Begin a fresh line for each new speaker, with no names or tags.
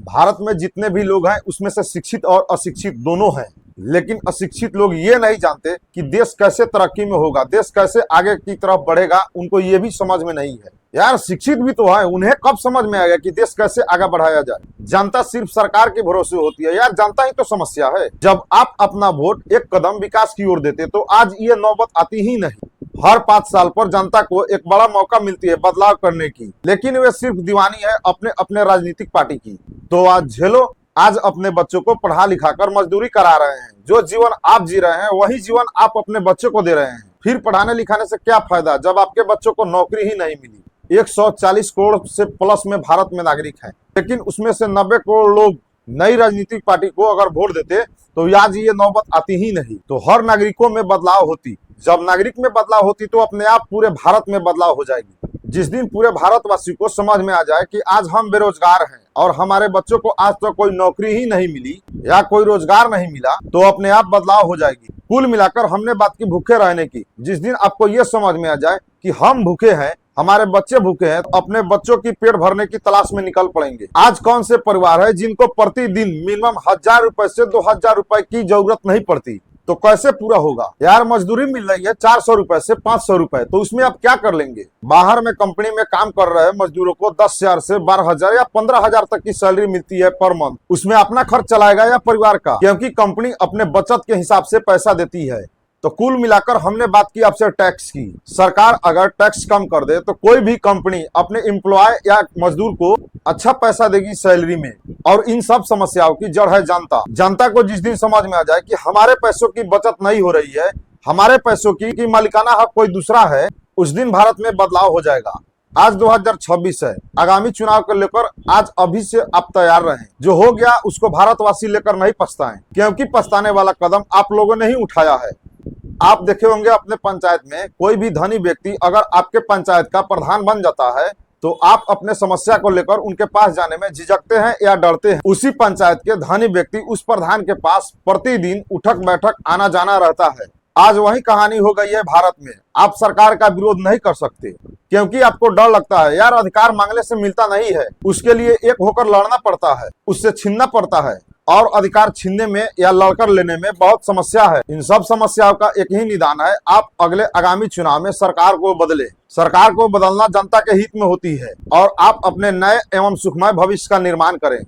भारत में जितने भी लोग हैं उसमें से शिक्षित और अशिक्षित दोनों हैं, लेकिन अशिक्षित लोग ये नहीं जानते कि देश कैसे तरक्की में होगा, देश कैसे आगे की तरफ बढ़ेगा, उनको ये भी समझ में नहीं है। यार शिक्षित भी तो है, उन्हें कब समझ में आएगा कि देश कैसे आगे बढ़ाया जाए। जनता सिर्फ सरकार के भरोसे होती है। यार जनता ही तो समस्या है। जब आप अपना वोट एक कदम विकास की ओर देते तो आज ये नौबत आती ही नहीं। हर 5 साल पर जनता को एक बड़ा मौका मिलती है बदलाव करने की, लेकिन वे सिर्फ दीवानी है अपने अपने राजनीतिक पार्टी की। तो आज झेलो, आज अपने बच्चों को पढ़ा लिखा कर मजदूरी करा रहे हैं। जो जीवन आप जी रहे हैं वही जीवन आप अपने बच्चों को दे रहे हैं। फिर पढ़ाने लिखाने से क्या फायदा जब आपके बच्चों को नौकरी ही नहीं मिली। 140 करोड़ से प्लस में भारत में नागरिक हैं, लेकिन उसमें से 90 करोड़ लोग नई राजनीतिक पार्टी को अगर वोट देते तो आज ये नौबत आती ही नहीं। तो हर नागरिकों में बदलाव होती, जब नागरिक में बदलाव होती तो अपने आप पूरे भारत में बदलाव हो जाएगी। जिस दिन पूरे भारतवासी को समझ में आ जाए कि आज हम बेरोजगार हैं और हमारे बच्चों को आज तक कोई नौकरी ही नहीं मिली या कोई रोजगार नहीं मिला, तो अपने आप बदलाव हो जाएगी। कुल मिलाकर हमने बात की भूखे रहने की। जिस दिन आपको ये समझ में आ जाए कि हम भूखे हैं, हमारे बच्चे भूखे हैं, तो अपने बच्चों की पेट भरने की तलाश में निकल पड़ेंगे। आज कौन से परिवार है जिनको प्रतिदिन मिनिमम 1000 रुपए से 2000 रुपए की जरूरत नहीं पड़ती, तो कैसे पूरा होगा। यार मजदूरी मिल रही है 400 रुपए से 500 रुपए, तो उसमें आप क्या कर लेंगे। बाहर में कंपनी में काम कर रहे मजदूरों को 10,000 से 12,000 या 15,000 तक की सैलरी मिलती है पर मंथ। उसमें अपना खर्च चलाएगा या परिवार का, क्योंकि कंपनी अपने बचत के हिसाब से पैसा देती है। तो कुल मिलाकर हमने बात की आपसे टैक्स की। सरकार अगर टैक्स कम कर दे तो कोई भी कंपनी अपने एम्प्लॉय या मजदूर को अच्छा पैसा देगी सैलरी में। और इन सब समस्याओं की जड़ है जनता। जनता को जिस दिन समझ में आ जाए कि हमारे पैसों की बचत नहीं हो रही है, हमारे पैसों की मालिकाना हक कोई दूसरा है, उस दिन भारत में बदलाव हो जाएगा। आज 2026 है, आगामी चुनाव को लेकर आज अभी से आप तैयार रहें। जो हो गया उसको भारतवासी लेकर नहीं पछताएं, क्योंकि पछताने वाला कदम आप लोगों ने ही उठाया है। आप देखे होंगे अपने पंचायत में कोई भी धनी व्यक्ति अगर आपके पंचायत का प्रधान बन जाता है तो आप अपने समस्या को लेकर उनके पास जाने में झिझकते हैं या डरते हैं। उसी पंचायत के धनी व्यक्ति उस प्रधान के पास प्रतिदिन उठक बैठक आना जाना रहता है। आज वही कहानी हो गई है भारत में। आप सरकार का विरोध नहीं कर सकते क्योंकि आपको डर लगता है। यार अधिकार मांगने से मिलता नहीं है, उसके लिए एक होकर लड़ना पड़ता है, उससे छीनना पड़ता है। और अधिकार छीनने में या लड़कर लेने में बहुत समस्या है। इन सब समस्याओं का एक ही निदान है, आप अगले आगामी चुनाव में सरकार को बदले। सरकार को बदलना जनता के हित में होती है और आप अपने नए एवं सुखमय भविष्य का निर्माण करें।